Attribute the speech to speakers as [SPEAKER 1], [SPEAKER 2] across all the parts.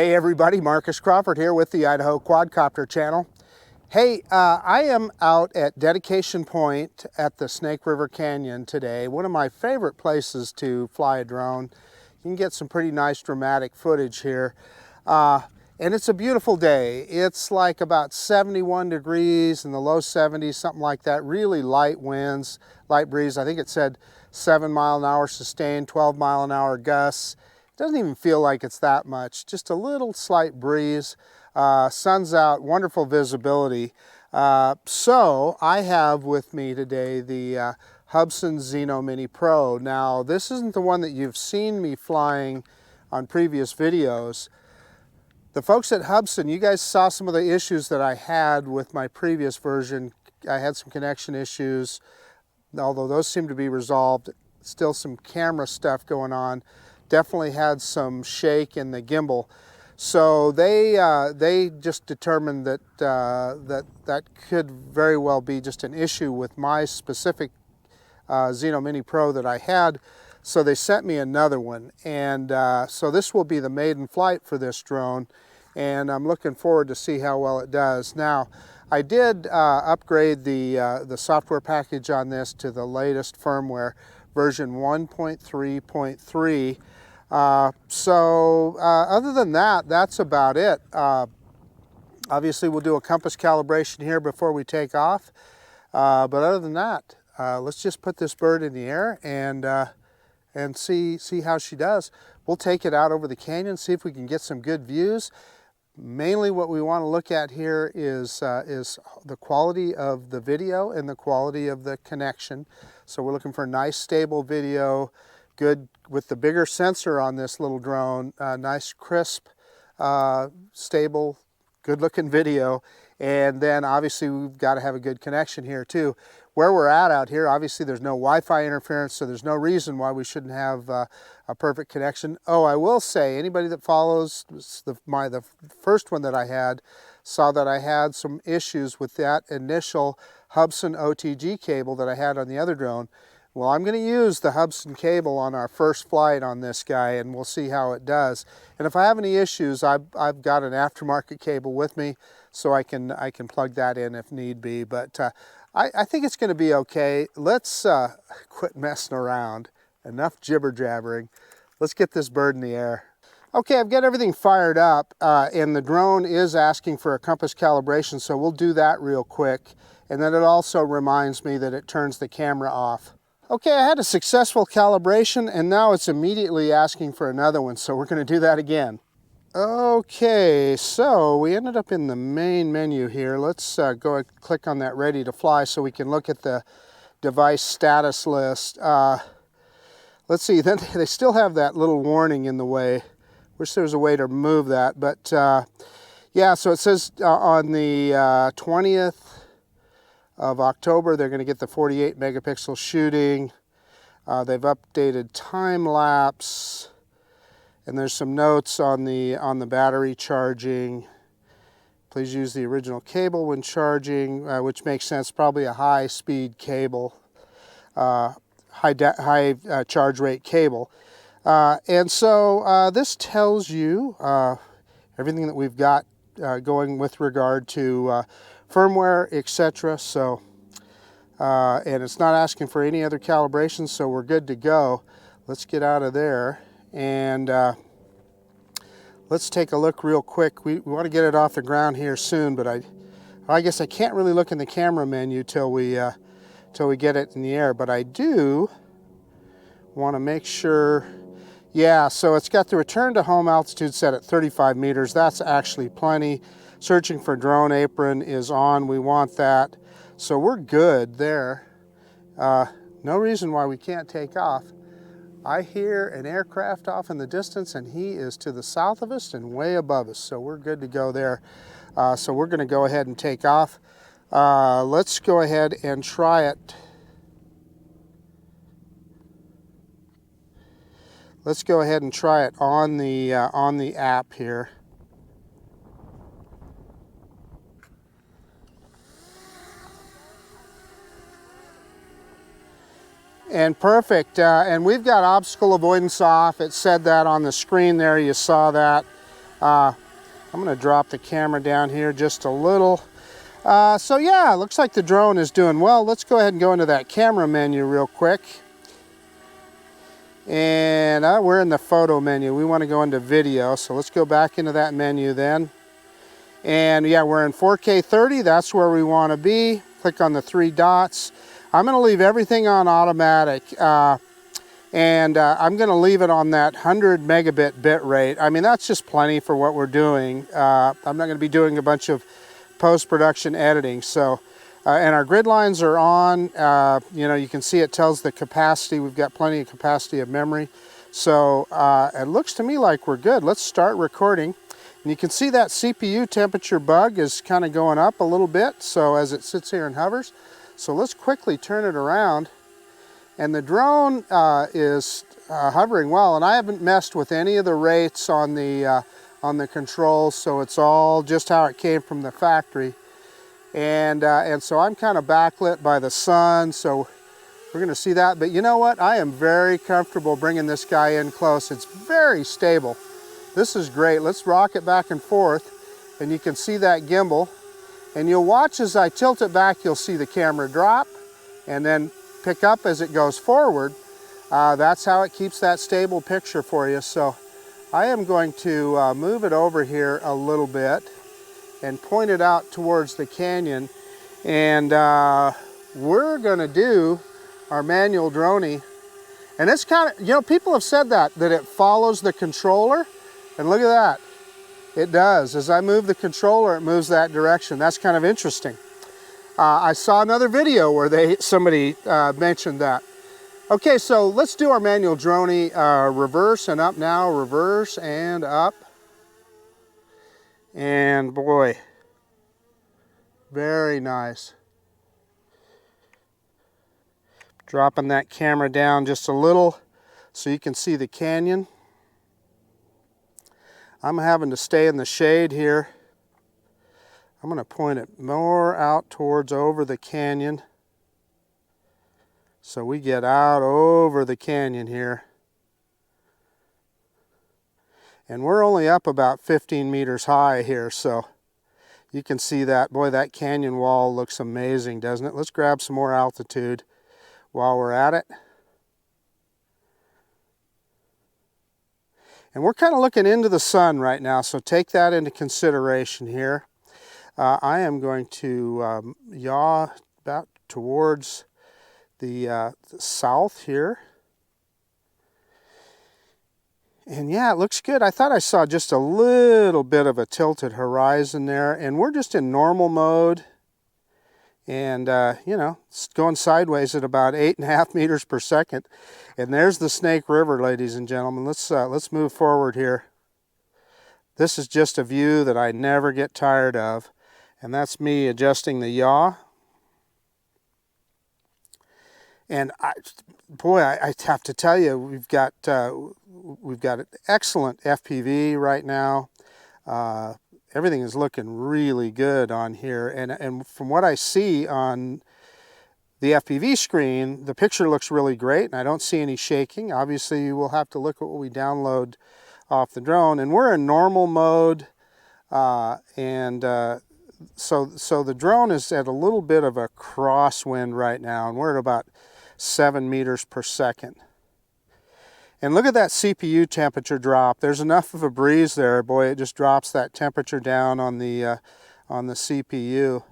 [SPEAKER 1] Hey everybody, Marcus Crawford here with the Idaho Quadcopter channel. Hey, I am out at Dedication Point at the Snake River Canyon today. One of my favorite places to fly a drone. You can get some pretty nice dramatic footage here. And it's a beautiful day. It's like about 71 degrees in the low 70s, something like that. Really light winds, light breeze. I think it said 7 mile an hour sustained, 12 mile an hour gusts. Doesn't even feel like it's that much, just a little slight breeze. Sun's out, wonderful visibility. So I have with me today the Hubsan Zino Mini Pro. Now this isn't the one that you've seen me flying on previous videos. The folks at Hubsan, you guys saw some of the issues that I had with my previous version. I had some connection issues, although those seem to be resolved. Still some camera stuff going on. Definitely had some shake in the gimbal, so they just determined that that could very well be just an issue with my specific Zino Mini Pro that I had. So they sent me another one, and so this will be the maiden flight for this drone, and I'm looking forward to see how well it does. Now, I did upgrade the software package on this to the latest firmware, version 1.3.3. Other than that, that's about it. Obviously we'll do a compass calibration here before we take off, but other than that, let's just put this bird in the air and see how she does. We'll take it out over the canyon, see if we can get some good views. Mainly what we want to look at here is the quality of the video and the quality of the connection. So we're looking for nice stable video, good with the bigger sensor on this little drone, nice crisp, stable, good looking video. And then obviously we've got to have a good connection here too. Where we're at out here, obviously there's no Wi-Fi interference, so there's no reason why we shouldn't have a perfect connection. Oh, I will say, anybody that follows the first one that I had saw that I had some issues with that initial Hubsan OTG cable that I had on the other drone. Well, I'm going to use the Hubsan cable on our first flight on this guy, and we'll see how it does. And if I have any issues, I've got an aftermarket cable with me, so I can plug that in if need be. But I think it's going to be okay. Let's quit messing around. Enough jibber jabbering. Let's get this bird in the air. Okay, I've got everything fired up, and the drone is asking for a compass calibration, so we'll do that real quick. And then it also reminds me that it turns the camera off. Okay, I had a successful calibration, and now it's immediately asking for another one, so we're going to do that again. Okay, so we ended up in the main menu here. Let's go and click on that ready to fly so we can look at the device status list. Let's see, then they still have that little warning in the way. Wish there was a way to remove that, but yeah, so it says on the 20th of October, they're going to get the 48 megapixel shooting. They've updated time lapse, and there's some notes on the battery charging. Please use the original cable when charging, which makes sense. Probably a high-speed cable, high charge rate cable. And so this tells you everything that we've got going with regard to firmware, etc. So, and it's not asking for any other calibrations, so we're good to go. Let's get out of there and let's take a look real quick. We want to get it off the ground here soon, but I guess I can't really look in the camera menu till we get it in the air. But I do want to make sure. Yeah, so it's got the return to home altitude set at 35 meters. That's actually plenty. Searching for drone apron is on. We want that. So we're good there. No reason why we can't take off. I hear an aircraft off in the distance, and he is to the south of us and way above us. So we're good to go there. So we're going to go ahead and take off. Let's go ahead and try it. Let's go ahead and try it on the app here. And perfect, and we've got obstacle avoidance off. It said that on the screen there, you saw that. I'm going to drop the camera down here just a little. So yeah, looks like the drone is doing well. Let's go ahead and go into that camera menu real quick. And we're in the photo menu. We want to go into video, so let's go back into that menu then. And yeah, we're in 4K 30, that's where we want to be. Click on the 3 dots. I'm going to leave everything on automatic. And I'm going to leave it on that 100 megabit bit rate. I mean, that's just plenty for what we're doing. I'm not going to be doing a bunch of post-production editing. So, and our grid lines are on. You know, you can see it tells the capacity. We've got plenty of capacity of memory. So it looks to me like we're good. Let's start recording. And you can see that CPU temperature bug is kind of going up a little bit. So as it sits here and hovers. So let's quickly turn it around. And the drone is hovering well, and I haven't messed with any of the rates on the controls, so it's all just how it came from the factory. And so I'm kind of backlit by the sun, so we're going to see that. But you know what? I am very comfortable bringing this guy in close. It's very stable. This is great. Let's rock it back and forth, and you can see that gimbal. And you'll watch as I tilt it back, you'll see the camera drop, and then pick up as it goes forward. That's how it keeps that stable picture for you. So I am going to move it over here a little bit and point it out towards the canyon. And we're gonna do our manual droney. And it's kind of, you know, people have said that it follows the controller. And look at that, it does. As I move the controller, it moves that direction. That's kind of interesting. I saw another video where somebody mentioned that. Okay, so let's do our manual droney. Reverse and up now, reverse and up. And boy, very nice. Dropping that camera down just a little so you can see the canyon. I'm having to stay in the shade here. I'm going to point it more out towards over the canyon. So we get out over the canyon here. And we're only up about 15 meters high here, so you can see that. Boy, that canyon wall looks amazing, doesn't it? Let's grab some more altitude while we're at it. And we're kind of looking into the sun right now, so take that into consideration here. I am going to yaw about towards the south here. And yeah, it looks good. I thought I saw just a little bit of a tilted horizon there, and we're just in normal mode. And you know, it's going sideways at about 8.5 meters per second. And there's the Snake River, ladies and gentlemen. Let's move forward here. This is just a view that I never get tired of. And that's me adjusting the yaw. And I have to tell you, we've got an excellent FPV right now. Everything is looking really good on here. And from what I see on the FPV screen, the picture looks really great, and I don't see any shaking. Obviously, we'll have to look at what we download off the drone. And we're in normal mode, so the drone is at a little bit of a crosswind right now, and we're at about 7 meters per second. And look at that CPU temperature drop. There's enough of a breeze there. Boy, it just drops that temperature down on the CPU.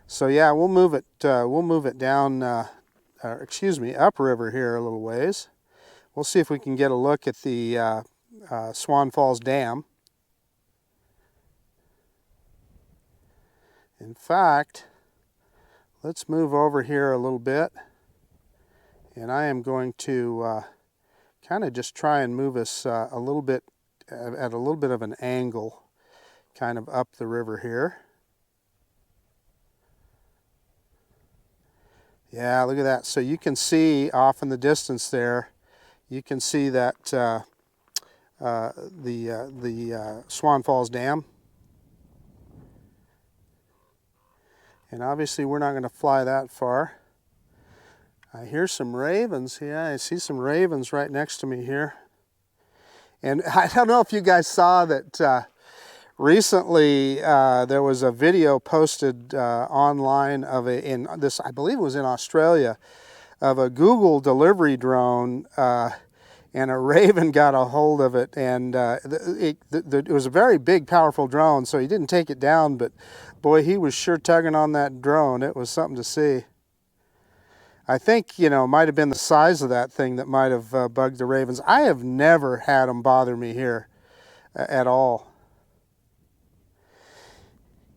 [SPEAKER 1] So yeah, we'll move it down, excuse me, upriver here a little ways. We'll see if we can get a look at the Swan Falls Dam. In fact, let's move over here a little bit, and I am going to kind of just try and move us a little bit at a little bit of an angle, kind of up the river here. Yeah, look at that. So you can see off in the distance there, you can see that the Swan Falls Dam. And obviously we're not going to fly that far. I hear some ravens. Yeah, I see some ravens right next to me here. And I don't know if you guys saw that recently there was a video posted online of I believe it was in Australia, of a Google delivery drone, and a raven got a hold of it, and it was a very big, powerful drone, so he didn't take it down, but boy, he was sure tugging on that drone. It was something to see. I think, you know, it might have been the size of that thing that might have bugged the ravens. I have never had them bother me here at all.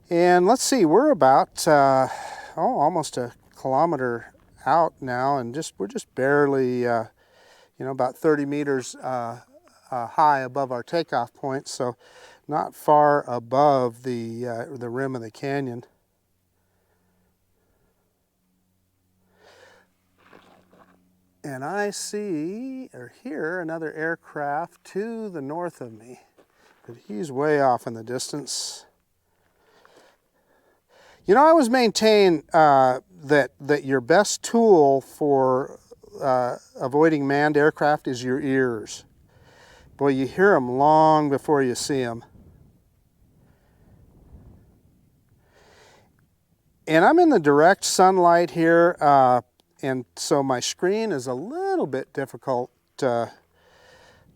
[SPEAKER 1] And let's see, we're about almost a kilometer out now, and we're just barely you know, about 30 meters high above our takeoff point, so not far above the rim of the canyon. And I see or hear another aircraft to the north of me, but he's way off in the distance. You know, I always maintain that your best tool for avoiding manned aircraft is your ears. Boy, you hear them long before you see them. And I'm in the direct sunlight here, and so my screen is a little bit difficult to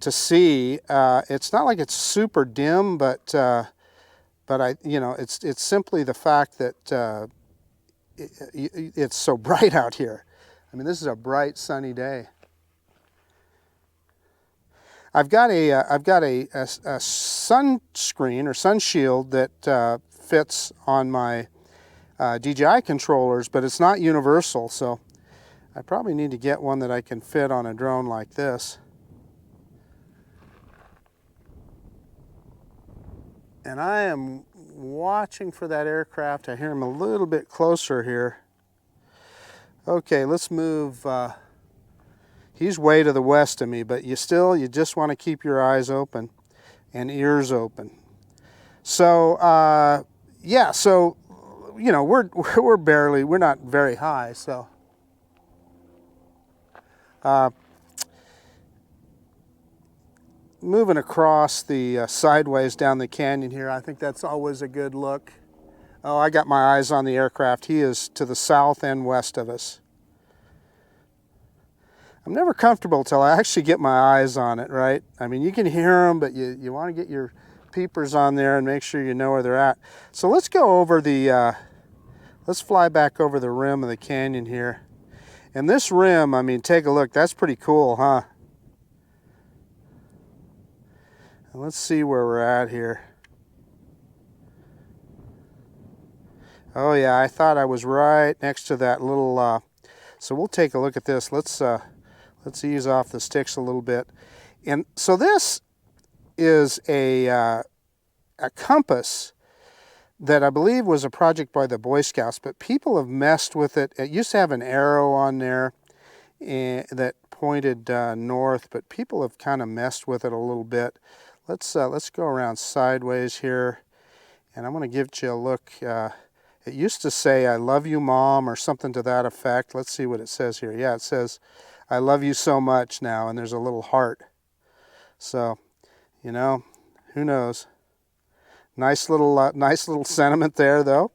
[SPEAKER 1] see. It's not like it's super dim, but you know, it's simply the fact that it's so bright out here. I mean, this is a bright, sunny day. I've got a sunscreen or sun shield that fits on my DJI controllers, but it's not universal, so I probably need to get one that I can fit on a drone like this. And I am watching for that aircraft. I hear him a little bit closer here. Okay, let's move. He's way to the west of me, but you just want to keep your eyes open and ears open. So yeah, so you know, we're not very high, so moving across the sideways down the canyon here, I think that's always a good look. Oh, I got my eyes on the aircraft. He is to the south and west of us. I'm never comfortable till I actually get my eyes on it, right? I mean, you can hear them, but you want to get your peepers on there and make sure you know where they're at. So let's go over let's fly back over the rim of the canyon here. And this rim, I mean, take a look. That's pretty cool, huh? And let's see where we're at here. Oh yeah, I thought I was right next to that little, so we'll take a look at this. Let's ease off the sticks a little bit. And so this is a compass that I believe was a project by the Boy Scouts, but people have messed with it. It used to have an arrow on there that pointed north, but people have kind of messed with it a little bit. Let's go around sideways here, and I'm going to give you a look. It used to say, "I love you, Mom," or something to that effect. Let's see what it says here. Yeah, it says, "I love you so much" now, and there's a little heart. So, you know, who knows? Nice little sentiment there, though.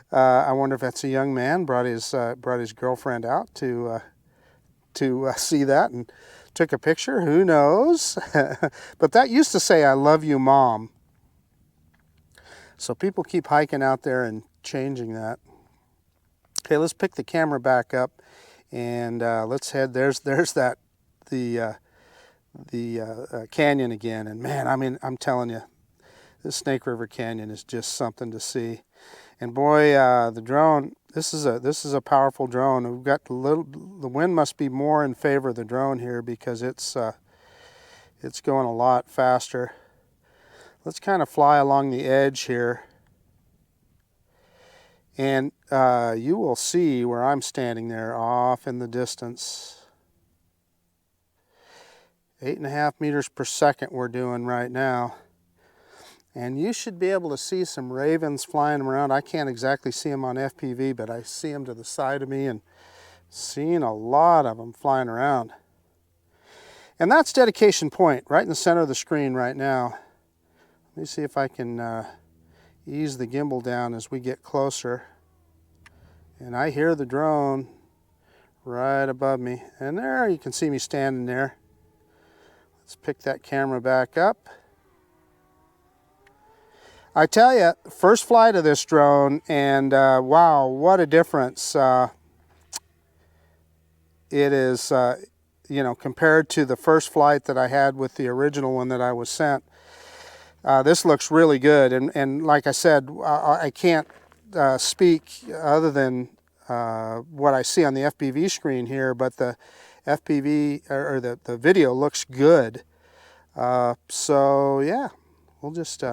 [SPEAKER 1] I wonder if that's a young man brought his girlfriend out to see that and took a picture. Who knows? But that used to say, "I love you, Mom." So people keep hiking out there and changing that. Okay, let's pick the camera back up and let's head. There's the canyon again, and man, I mean, I'm telling you, this Snake River Canyon is just something to see. And boy, the drone. This is a powerful drone. We've got the wind must be more in favor of the drone here because it's going a lot faster. Let's kind of fly along the edge here. And you will see where I'm standing there off in the distance. 8.5 meters per second we're doing right now. And you should be able to see some ravens flying around. I can't exactly see them on FPV, but I see them to the side of me and seeing a lot of them flying around. And that's dedication point, right in the center of the screen right now. Let me see if I can ease the gimbal down as we get closer. And I hear the drone right above me. And there, you can see me standing there. Let's pick that camera back up. I tell you, first flight of this drone, and wow, what a difference it is, you know, compared to the first flight that I had with the original one that I was sent. This looks really good, and like I said, I can't speak other than what I see on the FPV screen here, but the FPV, or the video looks good. So yeah, we'll just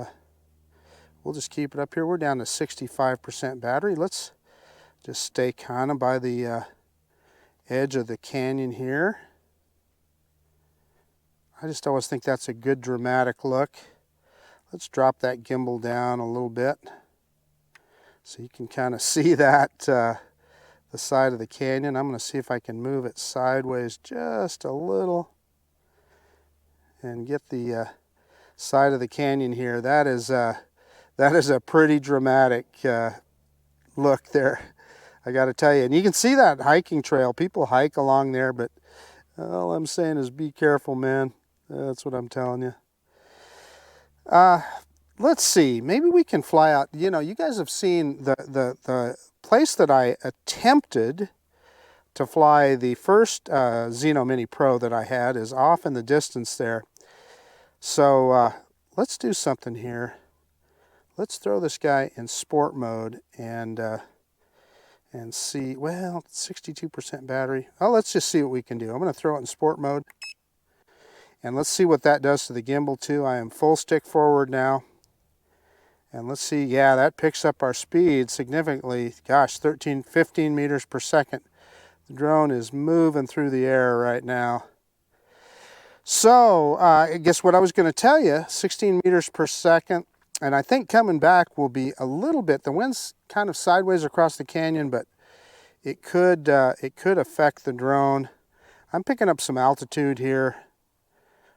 [SPEAKER 1] keep it up here. We're down to 65% battery. Let's just stay kind of by the edge of the canyon here. I just always think that's a good dramatic look. Let's drop that gimbal down a little bit so you can kind of see that, the side of the canyon. I'm going to see if I can move it sideways just a little and get the side of the canyon here. That is a pretty dramatic look there, I got to tell you. And you can see that hiking trail. People hike along there, but all I'm saying is be careful, man. That's what I'm telling you. Let's see. Maybe we can fly out. You know, you guys have seen the place that I attempted to fly the first Zino Mini Pro that I had is off in the distance there. So let's do something here. Let's throw this guy in sport mode and see. Well, 62% battery. Oh, let's just see what we can do. I'm going to throw it in sport mode. And let's see what that does to the gimbal too. I am full stick forward now. And let's see, yeah, that picks up our speed significantly. Gosh, 15 meters per second. The drone is moving through the air right now. So, I guess what I was going to tell you, 16 meters per second. And I think coming back will be a little bit, the wind's kind of sideways across the canyon, but it could affect the drone. I'm picking up some altitude here,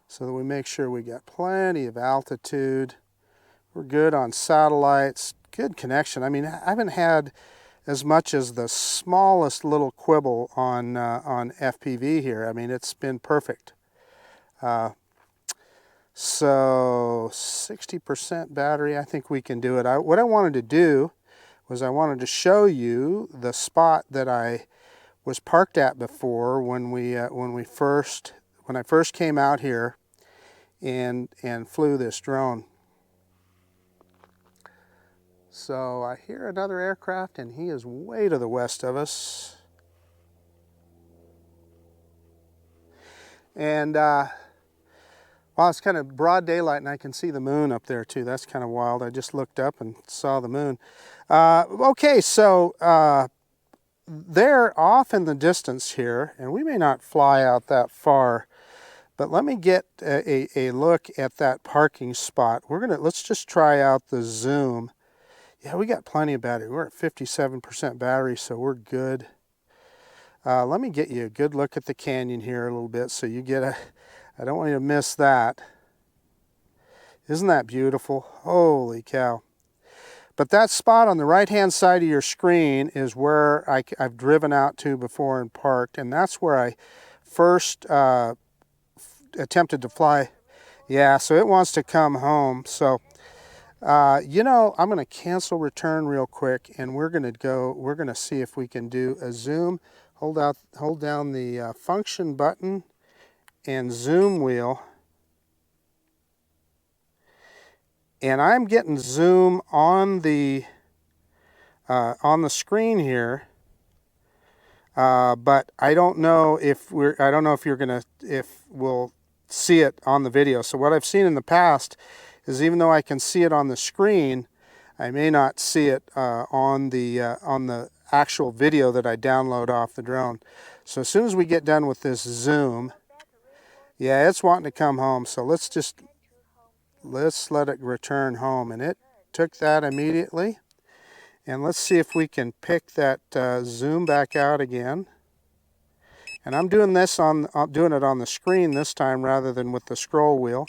[SPEAKER 1] so that we make sure we got plenty of altitude. We're good on satellites, good connection. I mean, I haven't had as much as the smallest little quibble on FPV here. I mean, it's been perfect. So 60% battery, I think we can do it. What I wanted to do was I wanted to show you the spot that I was parked at before when I first came out here and flew this drone. So I hear another aircraft, and he is way to the west of us. And well, it's kind of broad daylight, and I can see the moon up there too. That's kind of wild. I just looked up and saw the moon. Okay, so they're off in the distance here, and we may not fly out that far. But let me get a look at that parking spot. Let's just try out the zoom. Yeah, we got plenty of battery. We're at 57% battery, so we're good. Let me get you a good look at the canyon here a little bit so you get I don't want you to miss that. Isn't that beautiful? Holy cow. But that spot on the right-hand side of your screen is where I've driven out to before and parked, and that's where I first attempted to fly. Yeah, so it wants to come home. So you know, I'm going to cancel return real quick, and we're going to see if we can do a zoom. Hold down the function button and zoom wheel. And I'm getting zoom on the screen here. But I don't know if we'll see it on the video. So what I've seen in the past is even though I can see it on the screen, I may not see it on the actual video that I download off the drone. So as soon as we get done with this zoom, yeah, it's wanting to come home. So let's let it return home, and it took that immediately. And let's see if we can pick that zoom back out again. And I'm doing this doing it on the screen this time rather than with the scroll wheel.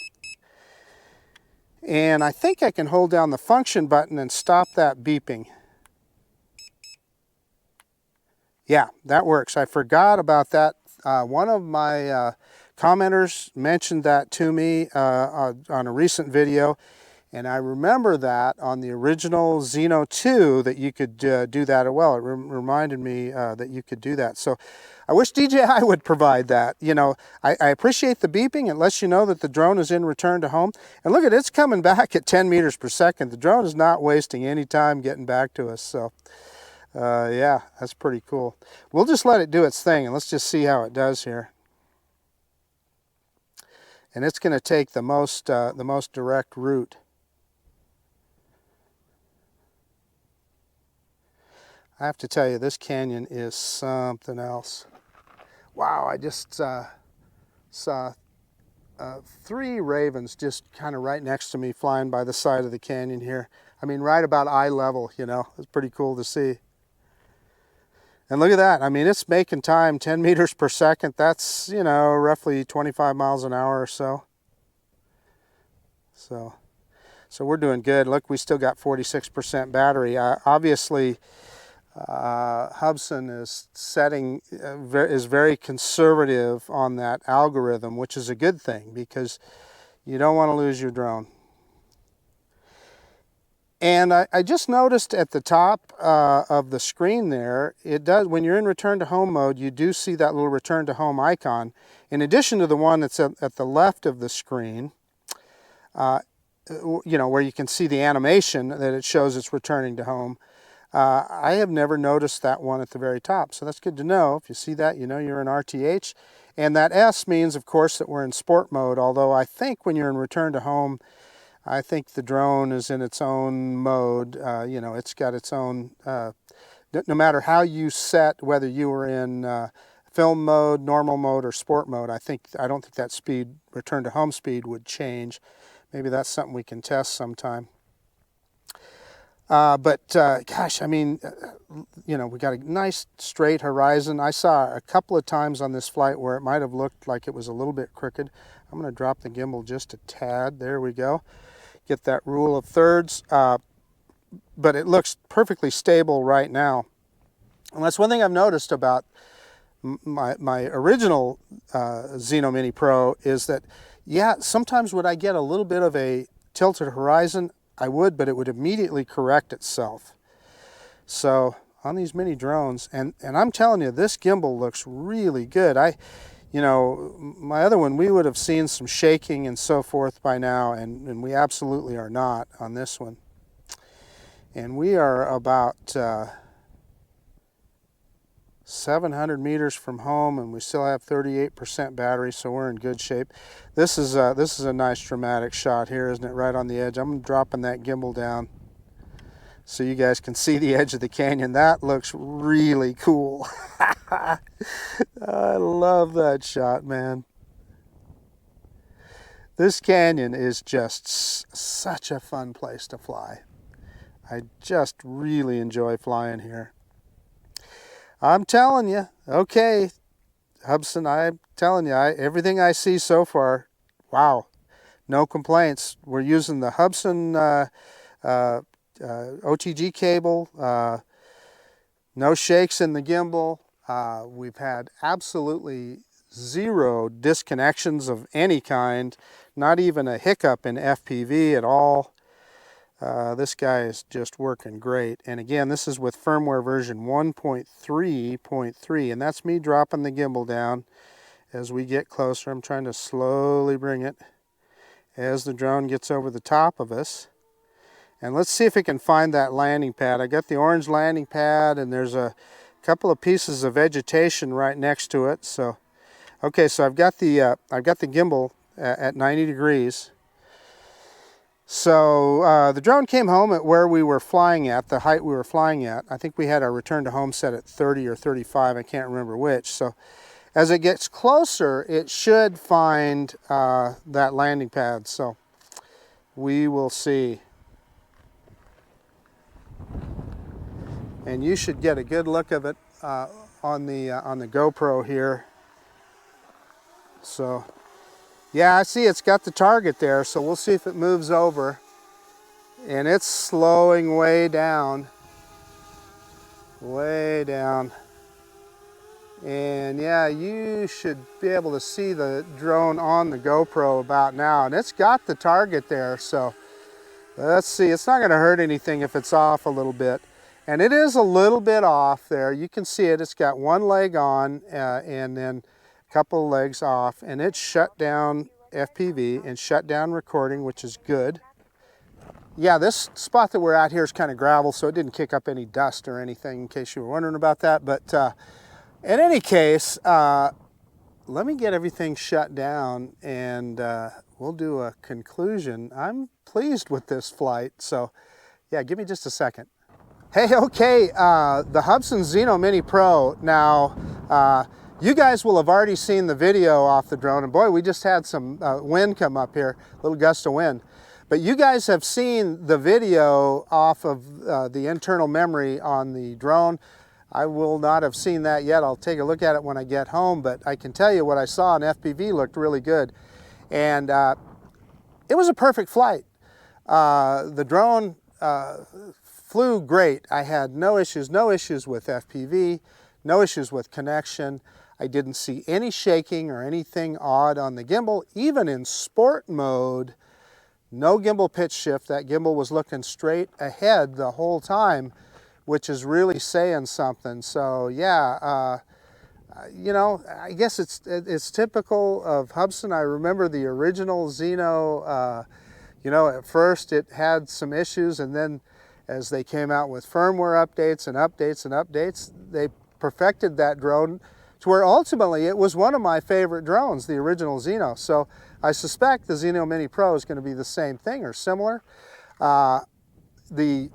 [SPEAKER 1] And I think I can hold down the function button and stop that beeping. Yeah, that works. I forgot about that. One of my commenters mentioned that to me on a recent video, and I remember that on the original Zino 2 that you could do that as well. It reminded me that you could do that. So I wish DJI would provide that. You know, I appreciate the beeping. It lets you know that the drone is in return to home. And look at it, it's coming back at 10 meters per second. The drone is not wasting any time getting back to us. So yeah, that's pretty cool. We'll just let it do its thing and let's just see how it does here. And it's going to take the most direct route. I have to tell you, this canyon is something else. Wow, I just saw 3 ravens just kind of right next to me flying by the side of the canyon here. I mean, right about eye level, you know. It's pretty cool to see. And look at that. I mean, it's making time 10 meters per second. That's, you know, roughly 25 miles an hour or so. So we're doing good. Look, we still got 46% battery. Obviously, Hubsan is very conservative on that algorithm, which is a good thing because you don't want to lose your drone. And I just noticed at the top of the screen there, it does, when you're in return to home mode, you do see that little return to home icon. In addition to the one that's at the left of the screen, you know, where you can see the animation that it shows it's returning to home. I have never noticed that one at the very top, so that's good to know. If you see that, you know you're in RTH. And that S means, of course, that we're in sport mode, although I think when you're in return to home, I think the drone is in its own mode. You know, it's got its own, no matter how you set, whether you were in film mode, normal mode, or sport mode, I don't think that speed, return to home speed, would change. Maybe that's something we can test sometime. Gosh, I mean, you know, we got a nice straight horizon. I saw a couple of times on this flight where it might have looked like it was a little bit crooked. I'm going to drop the gimbal just a tad. There we go. Get that rule of thirds. But it looks perfectly stable right now. And that's one thing I've noticed about my original Zino Mini Pro is that, yeah, sometimes would I get a little bit of a tilted horizon, I would, but it would immediately correct itself. So on these mini drones, and I'm telling you, this gimbal looks really good. You know, my other one, we would have seen some shaking and so forth by now, and we absolutely are not on this one. And we are about 700 meters from home, and we still have 38% battery, so we're in good shape. This is a nice dramatic shot here, isn't it? Right on the edge. I'm dropping that gimbal down so you guys can see the edge of the canyon. That looks really cool. I love that shot, man. This canyon is just such a fun place to fly. I just really enjoy flying here. I'm telling you, okay, Hubsan, I'm telling you, everything I see so far, wow, no complaints. We're using the Hubsan OTG cable, no shakes in the gimbal. We've had absolutely 0 disconnections of any kind, not even a hiccup in FPV at all. This guy is just working great. And again, this is with firmware version 1.3.3, and that's me dropping the gimbal down as we get closer. I'm trying to slowly bring it as the drone gets over the top of us. And let's see if we can find that landing pad. I got the orange landing pad, and there's a couple of pieces of vegetation right next to it. So, okay, so I've got the gimbal at 90 degrees. So the drone came home at where we were flying at, the height we were flying at. I think we had our return to home set at 30 or 35, I can't remember which. So as it gets closer, it should find that landing pad. So we will see. And you should get a good look of it on the GoPro here. So yeah, I see it's got the target there, so we'll see if it moves over. And it's slowing way down. Way down. And yeah, you should be able to see the drone on the GoPro about now. And it's got the target there, so let's see. It's not going to hurt anything if it's off a little bit. And it is a little bit off there. You can see it. It's got one leg on and then a couple of legs off. And it shut down FPV and shut down recording, which is good. Yeah, this spot that we're at here is kind of gravel, so it didn't kick up any dust or anything, in case you were wondering about that. But in any case, let me get everything shut down and we'll do a conclusion. I'm pleased with this flight, so yeah, give me just a second. Hey, okay, the Hubsan Zino Mini Pro. Now, you guys will have already seen the video off the drone, and boy, we just had some wind come up here, a little gust of wind. But you guys have seen the video off of the internal memory on the drone. I will not have seen that yet. I'll take a look at it when I get home, but I can tell you what I saw on FPV looked really good. And it was a perfect flight. The drone flew great. I had no issues with FPV, no issues with connection. I didn't see any shaking or anything odd on the gimbal. Even in sport mode, no gimbal pitch shift. That gimbal was looking straight ahead the whole time, which is really saying something. So yeah, you know, I guess it's typical of Hubsan. I remember the original Zino, you know, at first it had some issues, and then as they came out with firmware updates and updates and updates, they perfected that drone to where ultimately it was one of my favorite drones, the original Zino. So I suspect the Zino Mini Pro is going to be the same thing or similar. You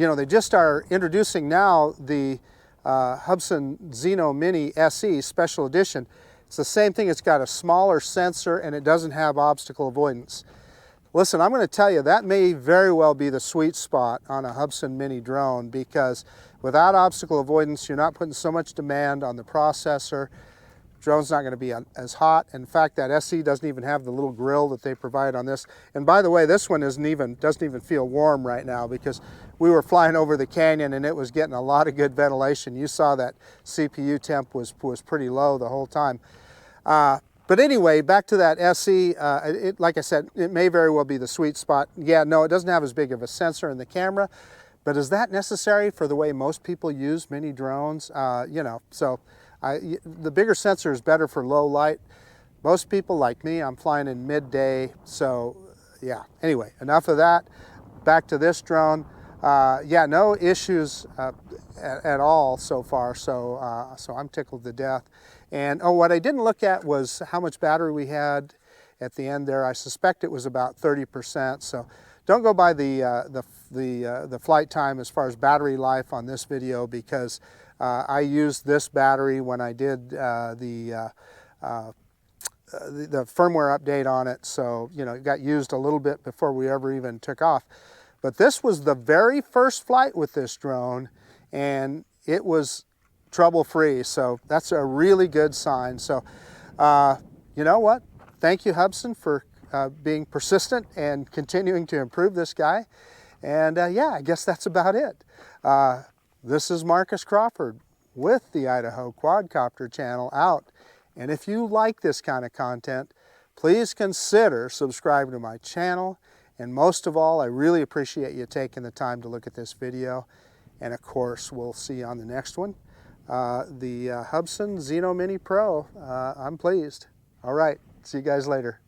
[SPEAKER 1] know, they just are introducing now the Hubsan Zino Mini SE Special Edition. It's the same thing. It's got a smaller sensor and it doesn't have obstacle avoidance. Listen, I'm going to tell you, that may very well be the sweet spot on a Hubsan Mini drone, because without obstacle avoidance, you're not putting so much demand on the processor. Drone's not going to be as hot. In fact, that SE doesn't even have the little grill that they provide on this. And by the way, this one doesn't even feel warm right now, because we were flying over the canyon and it was getting a lot of good ventilation. You saw that CPU temp was pretty low the whole time. But anyway, back to that SE, like I said, it may very well be the sweet spot. Yeah, no, it doesn't have as big of a sensor in the camera, but is that necessary for the way most people use mini drones? You know, so the bigger sensor is better for low light. Most people like me, I'm flying in midday, so yeah. Anyway, enough of that. Back to this drone. Yeah, no issues at all so far, so I'm tickled to death. And oh, what I didn't look at was how much battery we had at the end there. I suspect it was about 30%. So don't go by the flight time as far as battery life on this video, because I used this battery when I did the firmware update on it. So you know, it got used a little bit before we ever even took off. But this was the very first flight with this drone, and it was trouble-free, so that's a really good sign. So you know what, thank you, Hubsan, for being persistent and continuing to improve this guy. And yeah, I guess that's about it. This is Marcus Crawford with the Idaho Quadcopter channel out, and if you like this kind of content, please consider subscribing to my channel. And most of all, I really appreciate you taking the time to look at this video. And of course, we'll see you on the next one. The Hubsan Zino Mini Pro. I'm pleased. All right, see you guys later.